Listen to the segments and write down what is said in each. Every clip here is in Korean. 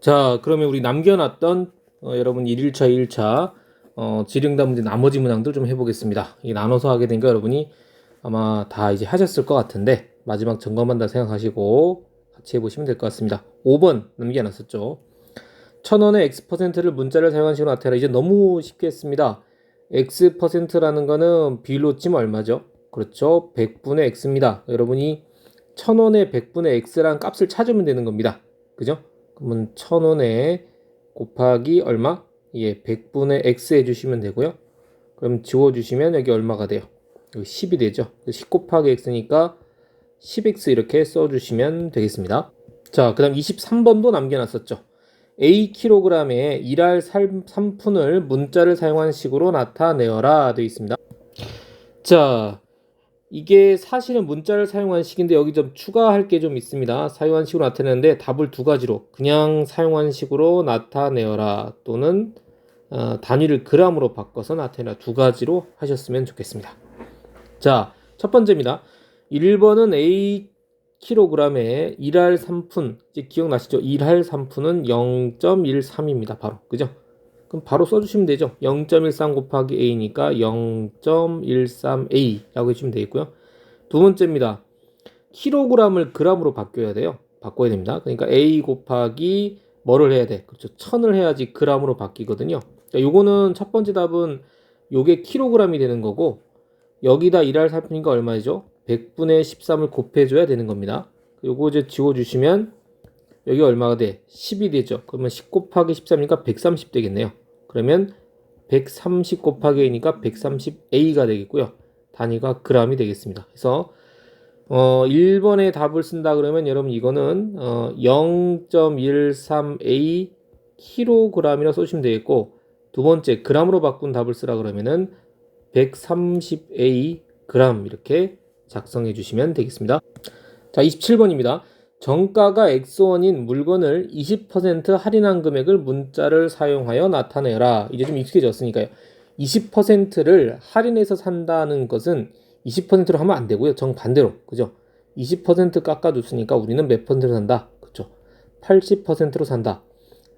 자, 그러면 우리 남겨놨던 여러분 1일차, 2일차 지령답 문제 나머지 문항들 좀 해보겠습니다. 이 나눠서 하게 되니까 여러분이 아마 다 이제 하셨을 것 같은데 마지막 점검한다 생각하시고 같이 해보시면 될 것 같습니다. 5번 남겨놨었죠. 1000원의 X%를 문자를 사용한 식으로 나타내라. 이제 너무 쉽게 했습니다. X%라는 거는 비율로 치면 얼마죠? 그렇죠. 100분의 X입니다. 여러분이 1000원의 100분의 X라는 값을 찾으면 되는 겁니다. 그죠? 그러면 1000원에 곱하기 얼마? 예, 100분의 X 해주시면 되고요. 그럼 지워주시면 여기 얼마가 돼요? 여기 10이 되죠. 10 곱하기 X니까 10X 이렇게 써주시면 되겠습니다. 자, 그 다음 23번도 남겨놨었죠. Akg의 일할 3푼을 문자를 사용한 식으로 나타내어라 되어 있습니다. 자, 이게 사실은 문자를 사용한 식인데 여기 좀 추가할 게 좀 있습니다. 사용한 식으로 나타내는데 답을 두 가지로 그냥 사용한 식으로 나타내어라 또는 단위를 g으로 바꿔서 나타내라 두 가지로 하셨으면 좋겠습니다. 자, 첫 번째입니다. 1번은 Akg에 1할 3푼 이제 기억나시죠? 1할 3푼은 0.13입니다. 바로 그죠? 그럼 바로 써주시면 되죠. 0.13 곱하기 A니까 0.13A 라고 해주시면 되겠고요. 두 번째입니다. 킬로그램을 g으로 바꿔야 돼요. 바꿔야 됩니다. 그러니까 A 곱하기 뭐를 해야 돼? 그렇죠. 1000을 해야지 g으로 바뀌거든요. 그러니까 요거는 첫 번째 답은 요게 킬로그램이 되는 거고 여기다 1할 살피니까 얼마죠? 100분의 13을 곱해줘야 되는 겁니다. 요거 이제 지워주시면 여기 얼마가 돼? 10이 되죠. 그러면 10 곱하기 13이니까 130 되겠네요. 그러면 130 곱하기 A니까 130A가 되겠고요. 단위가 g이 되겠습니다. 그래서 1번에 답을 쓴다 그러면 여러분 이거는 0.13A kg이라 써주시면 되겠고 두 번째 g으로 바꾼 답을 쓰라 그러면은 130A g 이렇게 작성해 주시면 되겠습니다. 자, 27번입니다. 정가가 X1인 물건을 20% 할인한 금액을 문자를 사용하여 나타내라. 이제 좀 익숙해졌으니까요. 20%를 할인해서 산다는 것은 20%로 하면 안 되고요. 정반대로. 그죠? 20% 깎아줬으니까 우리는 몇 퍼센트로 산다? 그죠? 80%로 산다.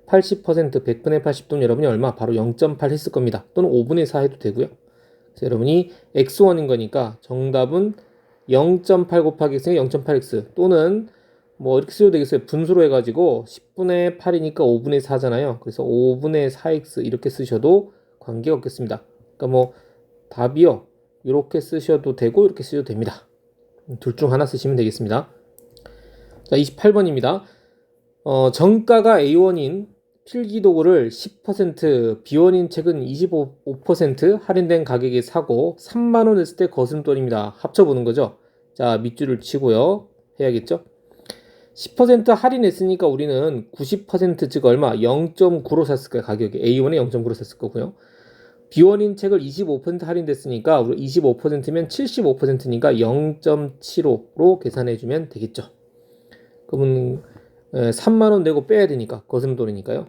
80% 100분의 80돈 여러분이 얼마? 바로 0.8 했을 겁니다. 또는 5분의 4 해도 되고요. 그래서 여러분이 X1인 거니까 정답은 0.8 곱하기 X가 0.8X 또는 뭐 이렇게 써도 되겠어요. 분수로 해가지고 10분의 8이니까 5분의 4잖아요. 그래서 5분의 4X 이렇게 쓰셔도 관계 없겠습니다. 그러니까 뭐 답이요. 이렇게 쓰셔도 되고 이렇게 쓰셔도 됩니다. 둘 중 하나 쓰시면 되겠습니다. 자, 28번입니다. 정가가 A1인 필기도구를 10%, B1인 책은 25% 할인된 가격에 사고 3만원 했을 때 거슴돈입니다. 합쳐보는 거죠. 자, 밑줄을 치고요. 해야겠죠? 10% 할인했으니까 우리는 90% 즉 얼마? 0.9로 샀을 거예요. 가격이 A1에 0.9로 샀을 거고요. B1인 책을 25% 할인됐으니까 우리 25%면 75%니까 0.75로 계산해주면 되겠죠. 그러면 3만원 내고 빼야 되니까 거슴돈이니까요.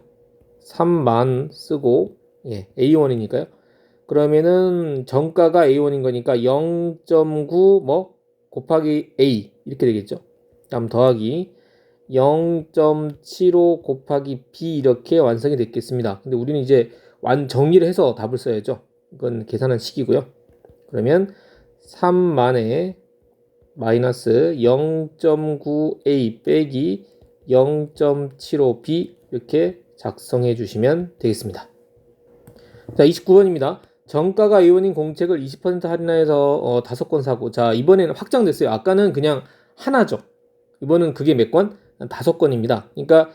3만 쓰고 A1이니까요. 그러면은 정가가 A1인 거니까 0.9 뭐 곱하기 A 이렇게 되겠죠. 다음 더하기 0.75 곱하기 B 이렇게 완성이 됐겠습니다. 근데 우리는 이제 정리를 해서 답을 써야죠. 이건 계산한 식이고요. 그러면 3만에 마이너스 0.9A 빼기 0.75B 이렇게 작성해 주시면 되겠습니다. 자, 29번입니다. 정가가 A1인 공책을 20% 할인해서 5권 사고 자, 이번에는 확장됐어요. 아까는 그냥 하나죠. 이번은 그게 몇 권? 5건입니다. 그러니까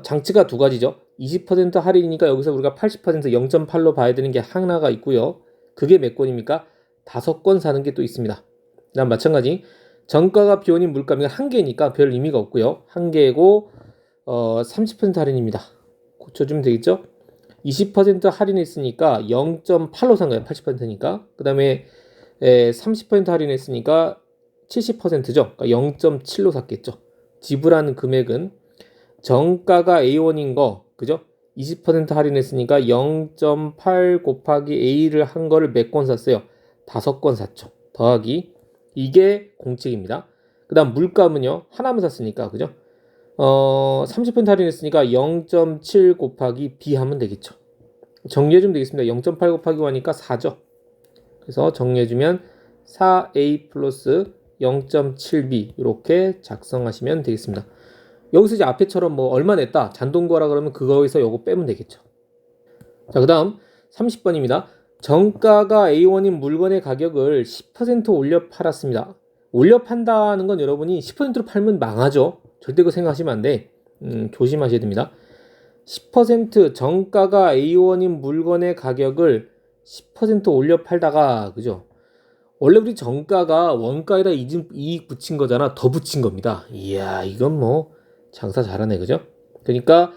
장치가 두 가지죠. 20% 할인이니까 여기서 우리가 80% 0.8로 봐야 되는 게 하나가 있고요. 그게 몇 건입니까? 5건 사는 게 또 있습니다. 그다음 마찬가지 정가가 비원인 물감이 한 개니까 별 의미가 없고요. 한 개고 30% 할인입니다. 고쳐주면 되겠죠? 20% 할인했으니까 0.8로 산 거예요. 80%니까. 그 다음에 30% 할인했으니까 70%죠. 그러니까 0.7로 샀겠죠. 지불하는 금액은 정가가 A1인 거, 그죠? 20% 할인했으니까 0.8 곱하기 A를 한 거를 몇 권 샀어요? 5권 샀죠. 더하기 이게 공책입니다. 그 다음 물감은요. 하나만 샀으니까, 그죠? 30% 할인했으니까 0.7 곱하기 B 하면 되겠죠. 정리해주면 되겠습니다. 0.8 곱하기 5하니까 4죠. 그래서 정리해주면 4A 플러스 0.7B 이렇게 작성하시면 되겠습니다. 여기서 이제 앞에처럼 뭐 얼마 냈다 잔돈거라 그러면 그거에서 요거 빼면 되겠죠. 자, 그 다음 30번입니다. 정가가 A1인 물건의 가격을 10% 올려 팔았습니다. 올려 판다는 건 여러분이 10%로 팔면 망하죠. 절대 그거 생각하시면 안 돼. 조심하셔야 됩니다. 10% 정가가 A1인 물건의 가격을 10% 올려 팔다가, 그죠? 원래 우리 정가가 원가에다 이익 붙인 거잖아. 더 붙인 겁니다. 이야, 이건 뭐 장사 잘하네, 그죠? 그러니까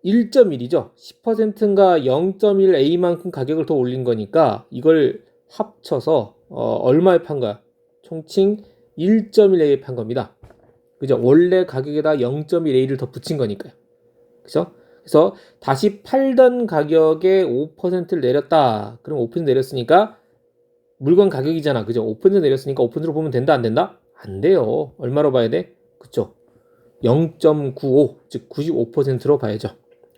1.1이죠. 10%인가 0.1A만큼 가격을 더 올린 거니까 이걸 합쳐서 얼마에 판 거야? 총칭 1.1A에 판 겁니다. 그죠? 원래 가격에다 0.1A를 더 붙인 거니까요. 그죠? 그래서 다시 팔던 가격에 5%를 내렸다. 그럼 5% 내렸으니까 물건 가격이잖아. 그죠? 5% 내렸으니까 5%로 보면 된다, 안 된다? 안 돼요. 얼마로 봐야 돼? 그쵸? 0.95, 즉 95%로 봐야죠.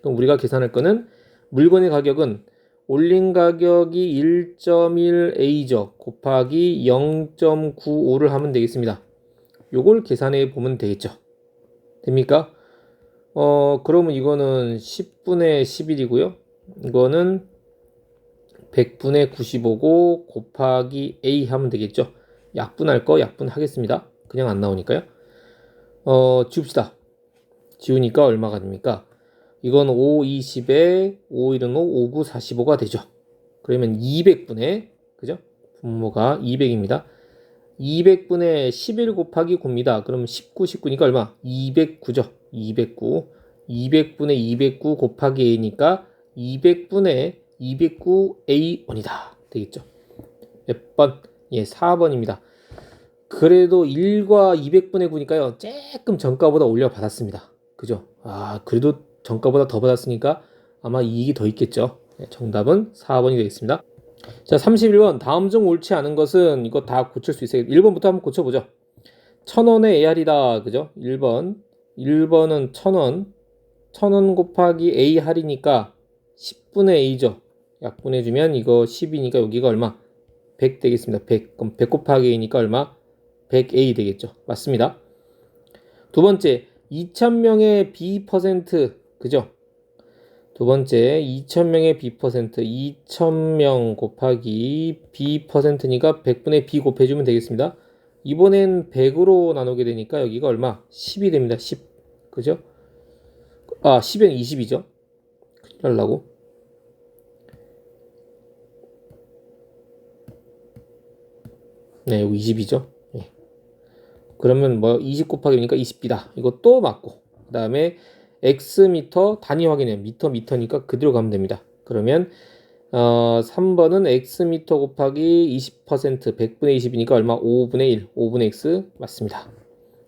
그럼 우리가 계산할 거는 물건의 가격은 올린 가격이 1.1A죠. 곱하기 0.95를 하면 되겠습니다. 요걸 계산해 보면 되겠죠. 됩니까? 그러면 이거는 10분의 11이고요. 이거는 100분의 95고 곱하기 A 하면 되겠죠. 약분할 거 약분하겠습니다. 그냥 안 나오니까요. 지웁시다. 지우니까 얼마가 됩니까? 이건 5, 20에 5, 1은 5, 5, 9, 45가 되죠. 그러면 200분의, 그죠? 분모가 200입니다. 200분의 11 곱하기 9입니다. 그럼 19, 19니까 얼마? 209죠. 209. 200분의 209 곱하기 A니까 200분의 209A1이다. 되겠죠. 몇 번? 예, 4번입니다. 그래도 1과 200분의 9니까요. 조금 정가보다 올려받았습니다. 그죠? 그래도 정가보다 더 받았으니까 아마 이익이 더 있겠죠. 네, 정답은 4번이 되겠습니다. 자, 31번. 다음 중 옳지 않은 것은 이거 다 고칠 수 있어요. 1번부터 한번 고쳐보죠. 1000원의 AR이다. 그죠? 1번. 1번은 1000원. 1000원 곱하기 A 할이니까 10분의 A죠. 약분해주면 이거 10이니까 여기가 얼마? 100 되겠습니다. 100. 그럼 100 곱하기 A니까 얼마? 100A 되겠죠. 맞습니다. 두 번째, 2000명의 B%, 그죠? 두 번째, 2000명의 B%, 2000명 곱하기 B%니까 100분의 B 곱해주면 되겠습니다. 이번엔 100으로 나누게 되니까 여기가 얼마? 10이 됩니다. 10. 그죠? 10엔 20이죠. 큰일 날라고. 네, 여기 20이죠. 예. 그러면 뭐 20 곱하기니까 20B다. 이거 또 맞고. 그 다음에 X미터 단위 확인해. 미터니까 그대로 가면 됩니다. 그러면 3번은 X미터 곱하기 20% 100분의 20이니까 얼마? 5분의 1. 5분의 X 맞습니다.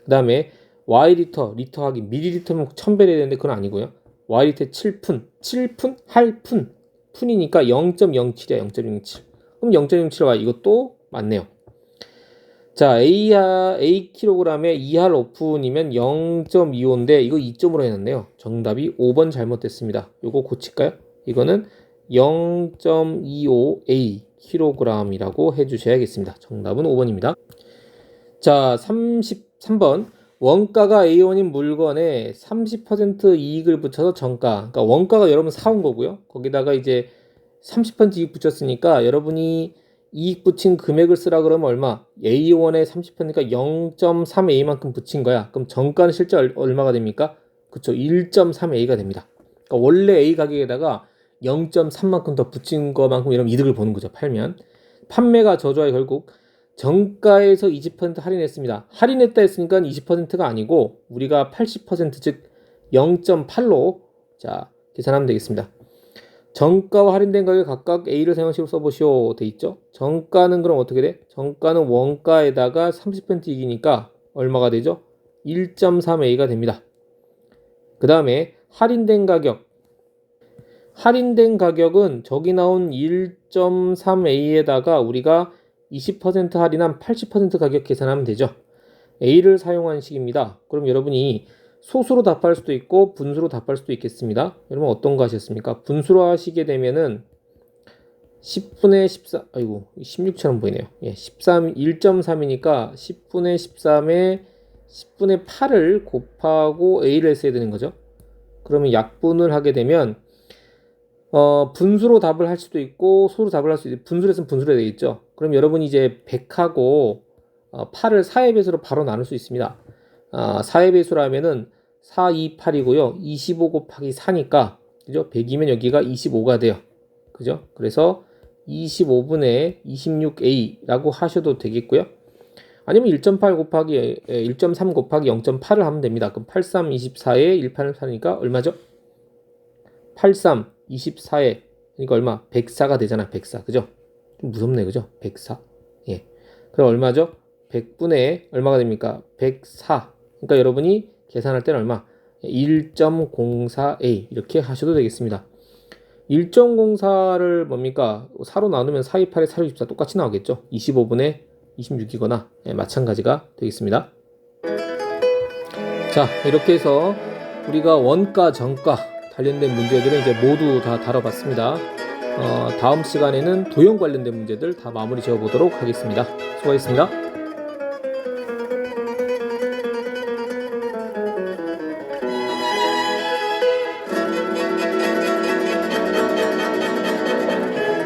그 다음에 Y리터 확인. 밀리리터면 1000배 해야 되는데 그건 아니고요. Y리터 7푼. 7푼? 할푼. 푼이니까 0.07이야. 0.07. 그럼 0.07Y 이것도 맞네요. 자, A kg에 2할 오픈이면 0.25인데 이거 2점으로 해놨네요. 정답이 5번 잘못됐습니다. 이거 고칠까요? 이거는 0.25A kg이라고 해주셔야겠습니다. 정답은 5번입니다. 자, 33번. 원가가 A1인 물건에 30% 이익을 붙여서 정가. 그러니까 원가가 여러분 사온 거고요. 거기다가 이제 30% 이익 붙였으니까 여러분이 이익 붙인 금액을 쓰라 그러면 얼마? A1에 30%니까 0.3A만큼 붙인 거야. 그럼 정가는 실제 얼마가 됩니까? 그쵸. 1.3A가 됩니다. 그러니까 원래 A 가격에다가 0.3만큼 더 붙인 거만큼 이런 이득을 보는 거죠. 팔면. 판매가 저조하여 결국 정가에서 20% 할인했습니다. 할인했다 했으니까 20%가 아니고 우리가 80% 즉 0.8로 자 계산하면 되겠습니다. 정가와 할인된 가격 각각 A를 사용식으로 써보시오 돼 있죠. 정가는 그럼 어떻게 돼? 정가는 원가에다가 30% 이기니까 얼마가 되죠? 1.3A가 됩니다. 그 다음에 할인된 가격은 저기 나온 1.3A에다가 우리가 20% 할인한 80% 가격 계산하면 되죠. A를 사용한 식입니다. 그럼 여러분이 소수로 답할 수도 있고 분수로 답할 수도 있겠습니다. 여러분 어떤 거 하셨습니까? 분수로 하시게 되면은 10분의 14, 아이고 16처럼 보이네요. 예, 13, 1.3이니까 10분의 13에 10분의 8을 곱하고 a를 했어야 되는 거죠. 그러면 약분을 하게 되면 분수로 답을 할 수도 있고 소수로 답을 할 수도 있고 분수로 했으면 분수로 해야 되겠죠. 그럼 여러분이 이제 100하고 8을 4의 배수로 바로 나눌 수 있습니다. 4의 배수로 하면은 4, 2, 8이고요. 25 곱하기 4니까 그죠? 100이면 여기가 25가 돼요. 그죠? 그래서 25분의 26a라고 하셔도 되겠고요. 아니면 1.8 곱하기 1.3 곱하기 0.8을 하면 됩니다. 그럼 83, 24에 1, 8, 4니까 얼마죠? 83, 24에 그러니까 얼마? 104가 되잖아. 104. 그죠? 좀 무섭네. 그죠? 104. 예. 그럼 얼마죠? 100분의 얼마가 됩니까? 104. 그러니까 여러분이 계산할 때는 얼마? 1.04a 이렇게 하셔도 되겠습니다. 1.04를 뭡니까? 4로 나누면 4, 2, 8에 4, 6, 14 똑같이 나오겠죠? 25분의 26이거나 마찬가지가 되겠습니다. 자, 이렇게 해서 우리가 원가, 정가 관련된 문제들은 이제 모두 다 다뤄봤습니다. 다음 시간에는 도형 관련된 문제들 다 마무리 지어보도록 하겠습니다. 수고하셨습니다.